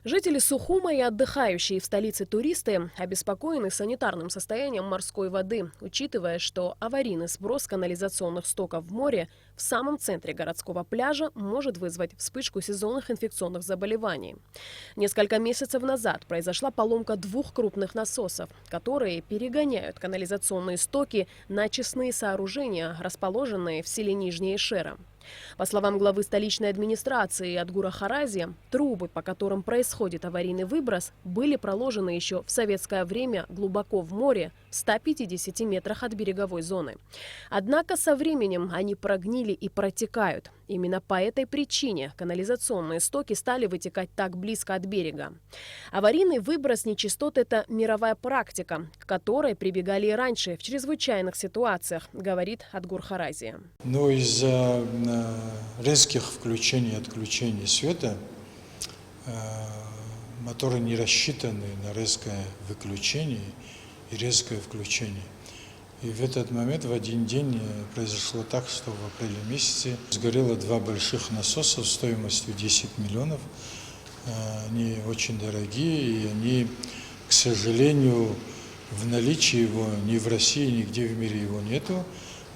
Жители Сухума и отдыхающие в столице туристы обеспокоены санитарным состоянием морской воды, учитывая, что аварийный сброс канализационных стоков в море в самом центре городского пляжа может вызвать вспышку сезонных инфекционных заболеваний. Несколько месяцев назад произошла поломка двух крупных насосов, которые перегоняют канализационные стоки на очистные сооружения, расположенные в селе Нижняя Ишера. По словам главы столичной администрации Адгура Харази, трубы, по которым происходит аварийный выброс, были проложены еще в советское время глубоко в море, в 150 метрах от береговой зоны. Однако со временем они прогнили и протекают. Именно по этой причине канализационные стоки стали вытекать так близко от берега. Аварийный выброс нечистот – это мировая практика, к которой прибегали и раньше в чрезвычайных ситуациях, говорит Адгур Харази. Но из-за резких включений и отключений света моторы не рассчитаны на резкое выключение и резкое включение. И в этот момент, в один день, произошло так, что в апреле месяце сгорело два больших насоса стоимостью 10 миллионов. Они очень дорогие, и они, к сожалению, в наличии его ни в России, нигде в мире его нету.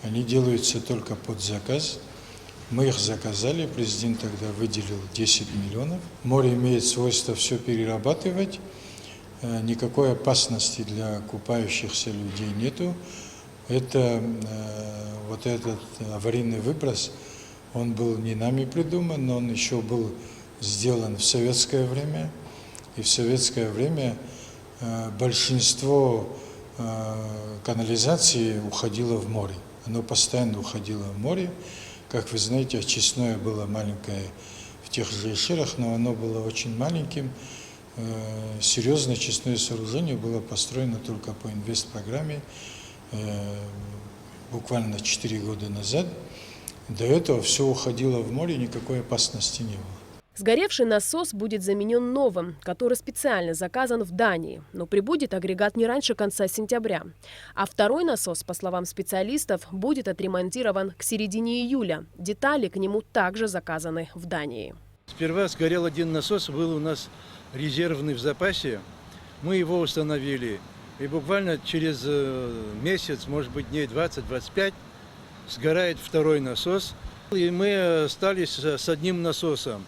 Они делаются только под заказ. Мы их заказали, президент тогда выделил 10 миллионов. Море имеет свойство все перерабатывать. Никакой опасности для купающихся людей нету. Вот этот аварийный выброс, он был не нами придуман, но он еще был сделан в советское время. И в советское время большинство канализации уходило в море. Оно постоянно уходило в море. Как вы знаете, очистное было маленькое в тех же Ишерах, но оно было очень маленьким. Серьезное очистное сооружение было построено только по инвестпрограмме буквально 4 года назад. До этого все уходило в море, никакой опасности не было. Сгоревший насос будет заменен новым, который специально заказан в Дании, но прибудет агрегат не раньше конца сентября. А второй насос, по словам специалистов, будет отремонтирован к середине июля. Детали к нему также заказаны в Дании. Сперва сгорел один насос, был у нас резервный в запасе. Мы его установили. И буквально через месяц, может быть, дней 20-25, сгорает второй насос. И мы остались с одним насосом.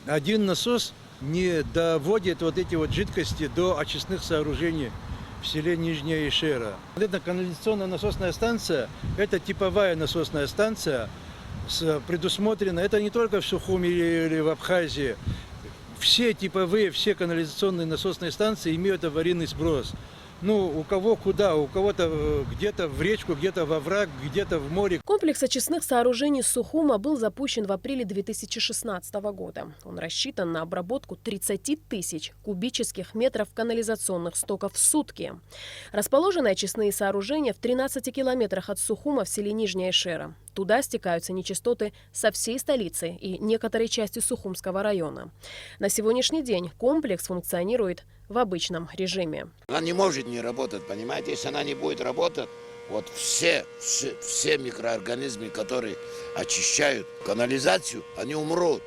Один насос не доводит вот эти вот жидкости до очистных сооружений в селе Нижняя Ишера. Эта канализационная насосная станция, это типовая насосная станция, предусмотрена, это не только в Сухуме или в Абхазии. Все типовые, все канализационные насосные станции имеют аварийный сброс. Ну, у кого куда, у кого-то где-то в речку, где-то во враг, где-то в море. Комплекс очистных сооружений Сухума был запущен в апреле 2016 года. Он рассчитан на обработку 30 тысяч кубических метров канализационных стоков в сутки. Расположены очистные сооружения в 13 километрах от Сухума в селе Нижняя Ишера. Туда стекаются нечистоты со всей столицы и некоторой части Сухумского района. На сегодняшний день комплекс функционирует в обычном режиме. Она не может не работать, понимаете? Если она не будет работать, вот все микроорганизмы, которые очищают канализацию, они умрут.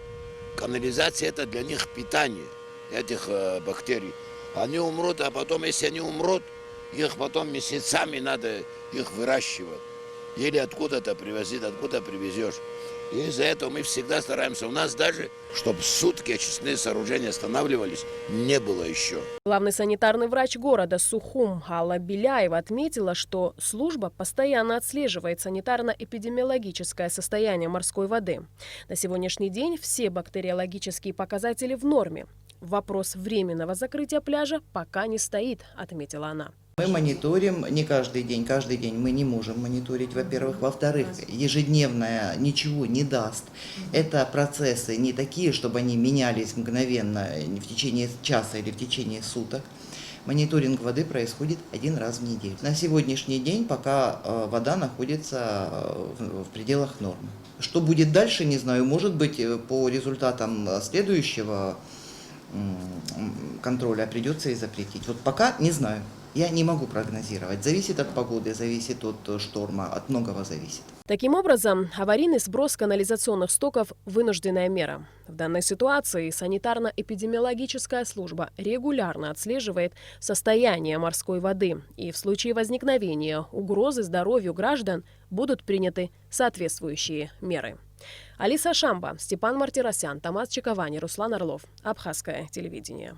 Канализация – это для них питание, этих бактерий. Они умрут, а потом, если они умрут, их потом месяцами надо их выращивать. Или откуда-то привозить, откуда привезешь. И из-за этого мы всегда стараемся. У нас даже, чтобы сутки очистные сооружения останавливались, не было еще. Главный санитарный врач города Сухум Алла Беляева отметила, что служба постоянно отслеживает санитарно-эпидемиологическое состояние морской воды. На сегодняшний день все бактериологические показатели в норме. Вопрос временного закрытия пляжа пока не стоит, отметила она. Мы мониторим не каждый день мы не можем мониторить, во-первых. Во-вторых, ежедневное ничего не даст. Это процессы не такие, чтобы они менялись мгновенно в течение часа или в течение суток. Мониторинг воды происходит один раз в неделю. На сегодняшний день пока вода находится в пределах нормы. Что будет дальше, не знаю. Может быть, по результатам следующего контроля придется и запретить. Вот пока не знаю. Я не могу прогнозировать. Зависит от погоды, зависит от шторма, от многого зависит. Таким образом, аварийный сброс канализационных стоков – вынужденная мера. В данной ситуации санитарно-эпидемиологическая служба регулярно отслеживает состояние морской воды, и в случае возникновения угрозы здоровью граждан будут приняты соответствующие меры. Алиса Шамба, Степан Мартиросян, Томас Чиковани, Руслан Орлов. Абхазское телевидение.